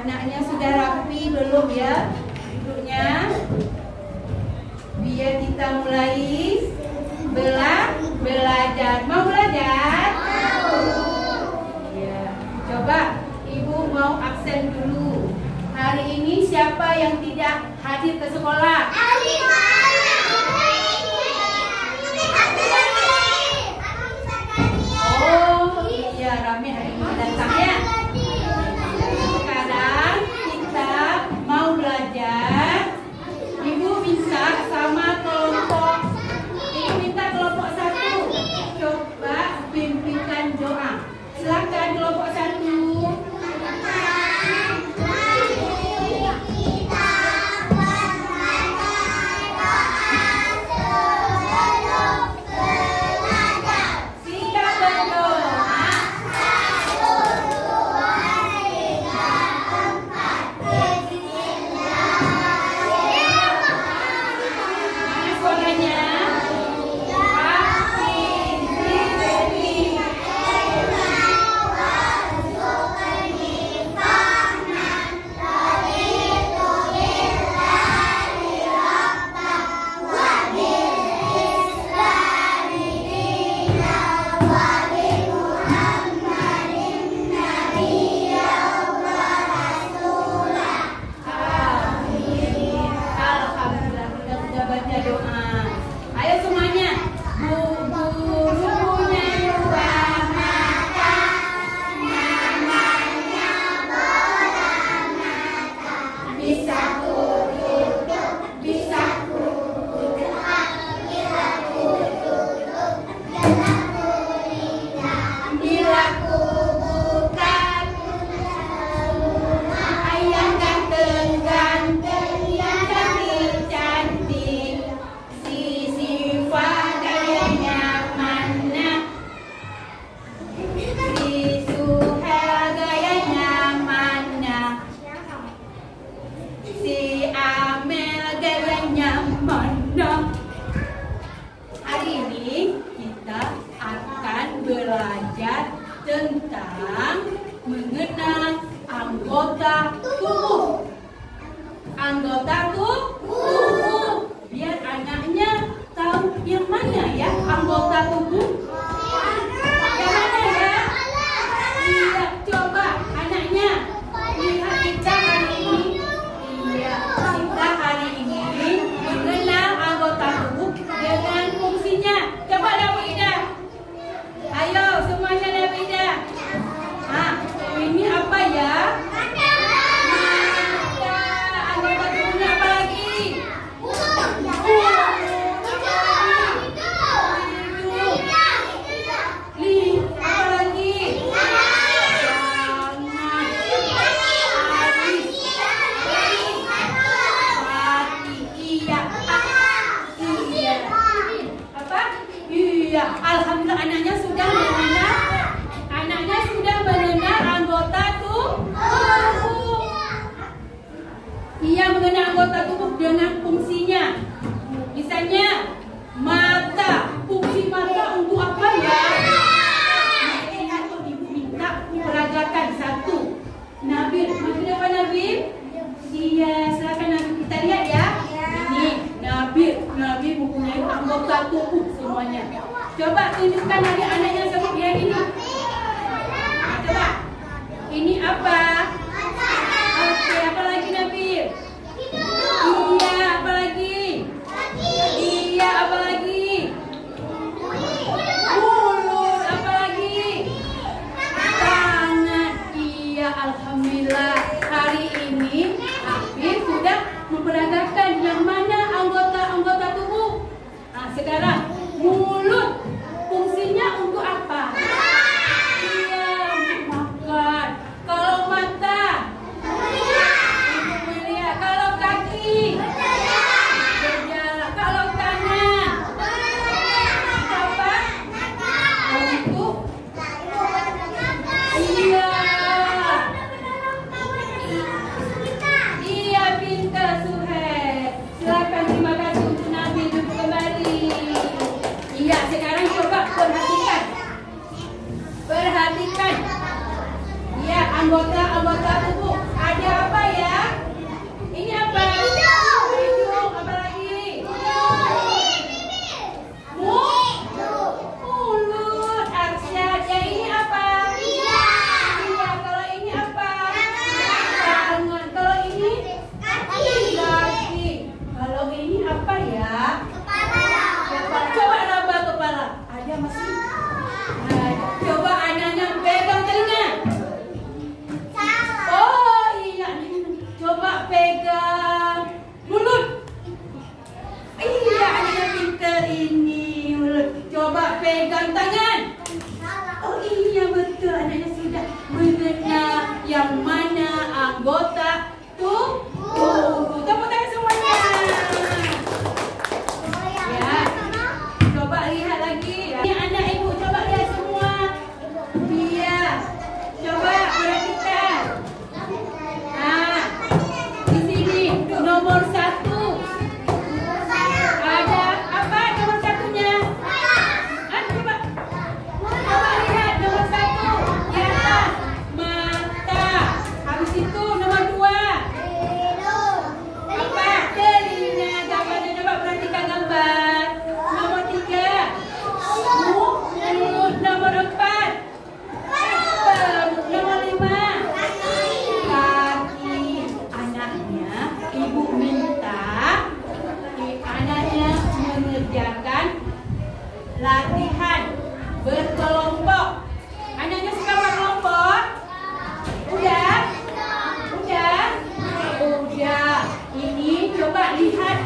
Anaknya sudah rapi belum ya duduknya? Biar kita mulai belajar. Mau belajar? Mau. Ya. Coba Ibu mau absen dulu. Hari ini siapa yang tidak hadir ke sekolah? Oh iya, Rami hari ini datang ya. Sekarang kita mau belajar. Ibu minta sama kelompok. Ibu minta kelompok 1. Coba pimpinkan doa. Silakan kelompok 1. Belajar tentang mengenal anggota tubuh. Anggota tubuh. Biar anaknya tahu yang mana ya anggota tubuh. Yang mana ya? Iya, coba anaknya lihat kita hari ini. Iya, kita hari ini mengenal anggota tubuh dengan fungsinya. Coba David Ida. Ayo semuanya David Ida. Nah, ini apa ya? Mata. Anggota tubuhnya apa lagi? Alhamdulillah anaknya sudah mengenal anggota tubuh. Ia mengenal anggota tubuh dengan fungsinya. Misalnya mata, fungsi mata untuk apa ya? Lihat tuh Ibu minta peragakan 1. Nabil, maju depan Nabil. Iya, silakan Nabil kita lihat ya. Ini Nabil mempunyai anggota tubuh semuanya. Coba tunjukkan adik-anaknya seperti yang ini. Coba. Ini apa? Oke, apa lagi Nabil? Iya, apa lagi? Iya, apa lagi? Mulut, apa lagi? Tangan. Iya, alhamdulillah. Hari ini Hafiz sudah memperagakan yang mana anggota tubuh. Nah, sekarang mulut fungsinya untuk apa? anggota tubuh. Tepuk tangan semuanya. Ya, coba lihat lagi. Ini anak ibu, coba lihat semua. Iya, coba perhatikan. Nah, di sini nomor 1. Ada apa nomor 1-nya? Coba lihat nomor 1 di atas, mata. Habis itu nomor 2 apa? Telinga. Gambarnya coba perhatikan gambar. Nomor 3 mulut. Nomor 4 perut. Nomor 5 kaki. Anaknya ibu minta anaknya mengerjakan latihan berkelompok. Anaknya suka berkelompok? Udah? Ini coba lihat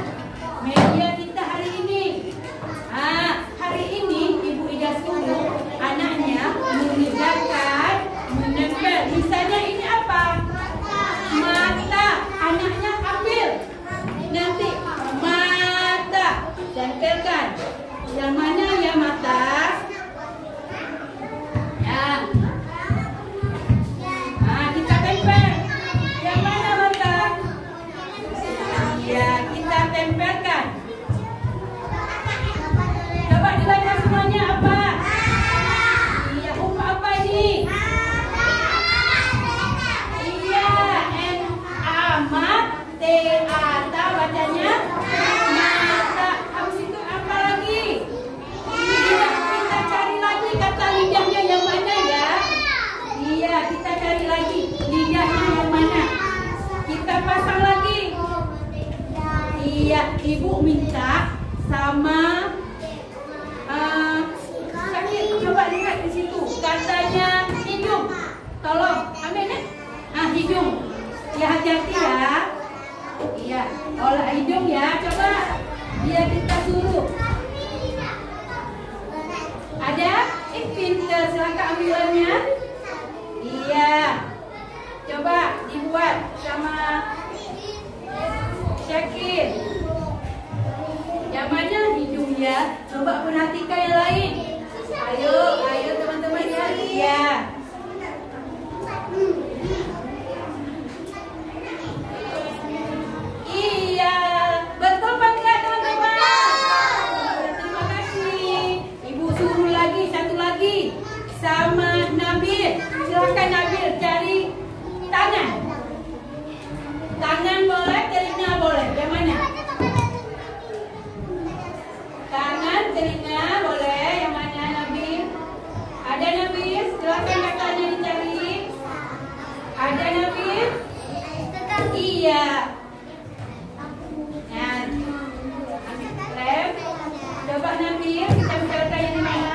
media kita hari ini. Hari ini Ibu Ida suruh anaknya mengerjakan menempel. Misalnya ini apa? Mata. Anaknya ambil. Nanti mata tempelkan. Yang mana ya mata? Kita tempel. Yang mana mata? Ya, kita tempelkan. Coba dibaca semuanya apa? Iya, huruf apa ini? Iya, M-A-M-A-T-A-T bacanya. Mata. Habis itu apa lagi? Kita cari lagi kata lidahnya yang mana ya? Iya, kita cari lagi lidahnya yang mana. Kita pasang lagi. Iya, ibu minta sama coba lihat di situ. Katanya hidung. Tolong, ambil ya. Hidung. Ya, hati-hati ya. Iya, olah hidung ya. Coba dia kita suruh. Ada? Pinter, silakan ambilannya. Iya. Coba dibuat sama Syakir. Yang mana hidung ya? Coba perhatikan yang lain. Ayo teman-teman ya. Iya. Iya. Betul apa enggak teman-teman? Terima kasih. Ibu suruh lagi, satu lagi. Sama Nabil. Silakan Nabil cari tangan. Tangan boleh, telinga boleh. Yang mana? Tangan, telinga boleh. Yang mana Nabil? Ada Nabil? Silakan katanya dicari. Ada Nabil? Iya. Nah, rem. Coba Nabil, kita bicarakan yang mana?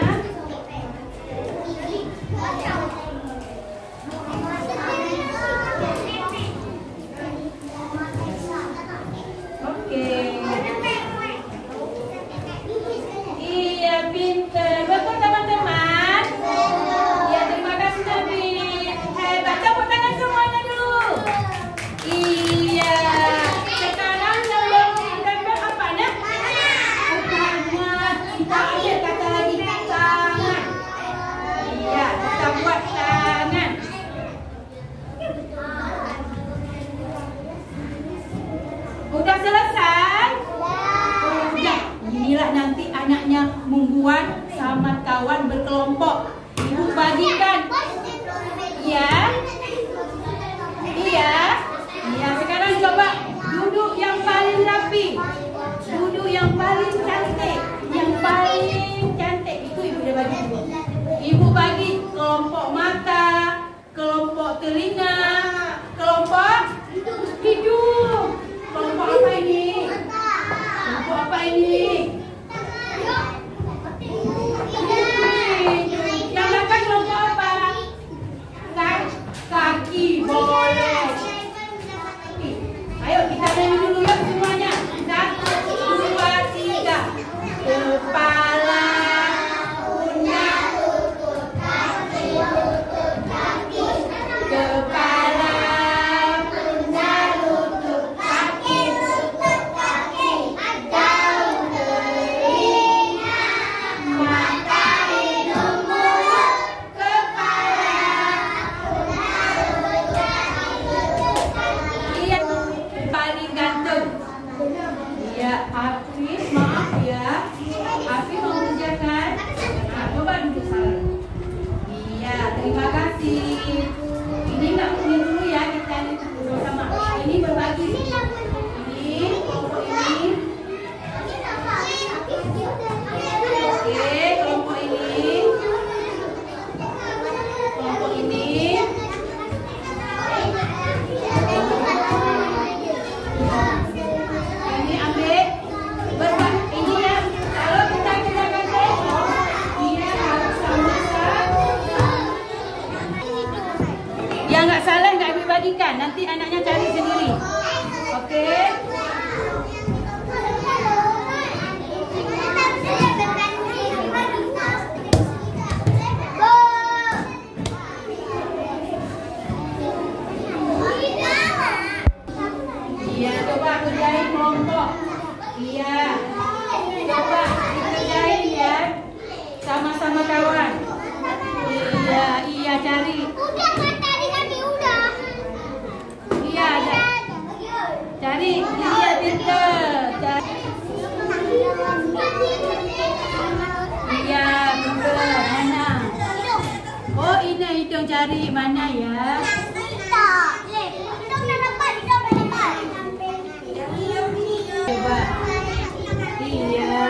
Oke. Iya, pinter. Betul teman-teman? Ya, terima kasih Nabil. Hebat, tepuk tangan semuanya dulu. Iya. Sekarang yang belum ditempel apa nak? Tangan. Kita ambil kata lagi tangan. Iya, kita buat tangan. Udah selesai? Udah. Inilah nanti anaknya membuat sama kawan berkelompok. Ibu bagikan. Iya. Iya. Iya, sekarang coba duduk yang paling rapi. Duduk yang paling cantik. Yang paling cantik. Itu ibu dia bagi dulu. Ibu bagi kelompok mata, kelompok telinga, kelompok hidung. Kelompok apa ini? Kelompok apa ini? Yang makan kelompok apa? bagikan. Nanti anaknya cari sendiri. Oke? Iya, coba kerjain kelompok. Iya. Coba dikerjain ya. Sama-sama kawan. Iya cari. Udah kan tadi kami udah. Iya ada. Cari, iya pinter. Cari. Iya pinter. Mana? Oh ini hidung cari mana ya? Coba. Iya.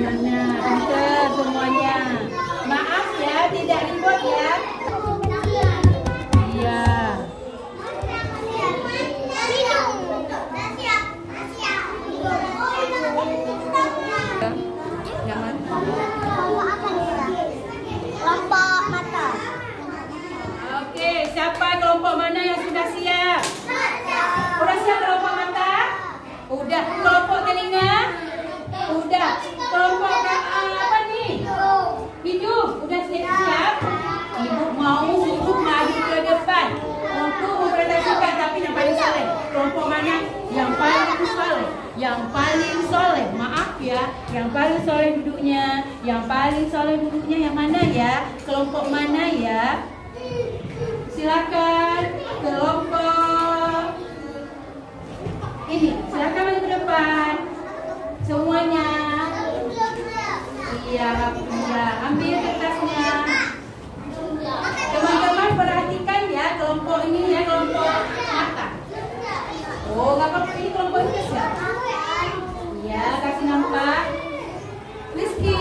Mana? Pinter semuanya. Maaf ya, tidak ribut ya. Iya. Jangan. Kelompok mata. Oke, siapa kelompok mana yang sudah siap? Udah siap kelompok mata? Udah. Kelompok telinga? Udah. Kelompok apa nih? Hidung. Udah siap? Ibu mau suruh maju ke depan untuk mempresentasikan, tapi yang paling soleh. Kelompok mana? Yang paling soleh. Yang paling soleh. Maaf ya, yang paling soleh duduknya. Yang paling soleh duduknya yang mana ya? Kelompok mana ya? Silakan kelompok ini, silakan maju ke depan semuanya. Iya, ambil kertasnya. Teman-teman perhatikan ya kelompok ini ya, kelompok mata. Oh, nggak apa-apa, ini kelompok ini ya. Iya, kasih nampak. Rizky.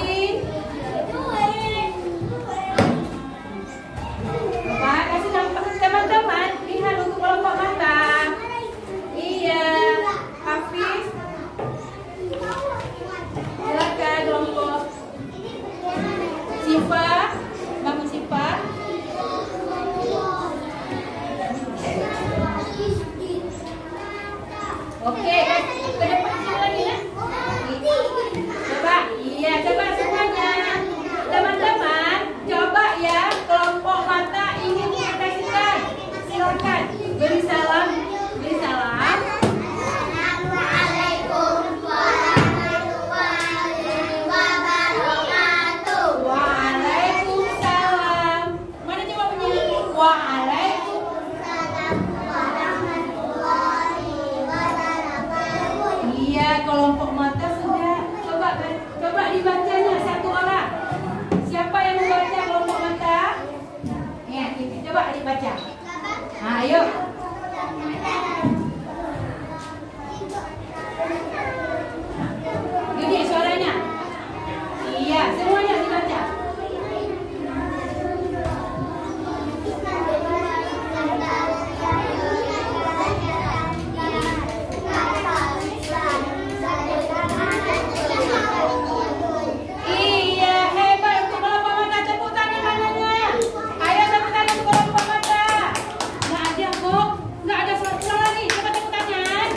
Pak, kasih nampak teman-teman. Lihat untuk kelompok mata. Iya, Hafiz. Silakan kelompok. Siva, bangun Siva. Oke, ke depan sini lagi ya. Coba, iya, coba semuanya. Teman-teman, coba ya kelompok mata ingin mempresentasikan. Silakan beri salam, beri salam. Assalamualaikum warahmatullahi wabarakatuh. Waalaikumsalam. Mana coba bunyi? Waalaikumsalam warahmatullahi wabarakatuh. Iya, kelompok mata sudah. Coba dibacanya satu orang. Siapa yang membaca kelompok mata? Ya, coba dibaca. Nah, ayo. Gini suaranya. Iya, semuanya dibaca. Iya, hebat untuk kelompok mata. Tepuk tangan mananya. Ayo tepuk tangan untuk kelompok mata. Nggak ada kok. Nggak ada suara lagi. Coba tepuk tangan.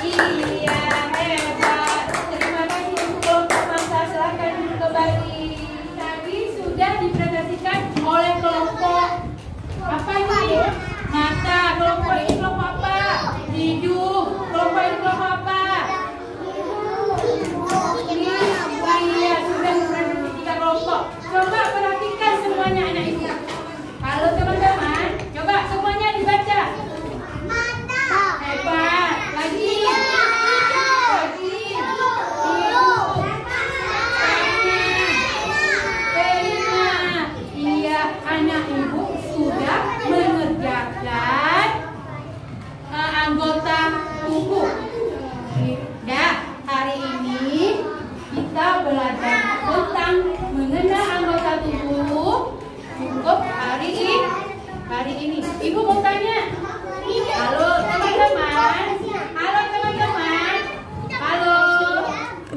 Iya, hebat. Terima kasih untuk kelompok mata. Silakan duduk kembali. Tadi sudah dipresentasikan oleh kelompok apa ini? Mata. Kelompok ini kelompok apa? Hidung. Kelompok ini kelompok apa? Iya, sudah dipresentasikan 3 kelompok. Coba perhatikan semuanya anak ibu. Halo teman-teman, coba semuanya dibaca. Mata. Hebat. Lagi. Telinga. Iya, anak ibu sudah mengerjakan anggota tubuh. Nah, hari ini kita belajar tentang mengenal anggota tubuh. Cukup hari ini. Ibu mau tanya. Halo teman-teman. Halo teman-teman. Halo.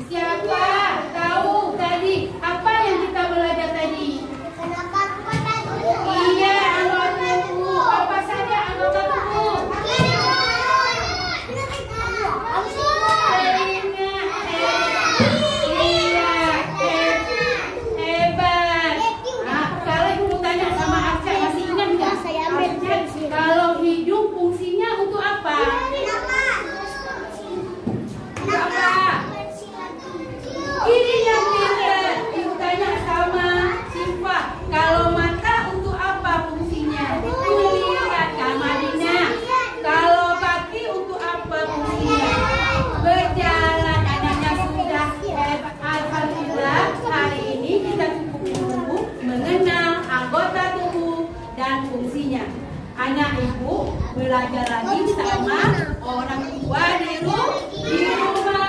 Siapa tahu tadi apa yang kita belajar tadi? Kenapa kita dulu? Iya, anggota anak ibu belajar lagi sama orang tua di rumah.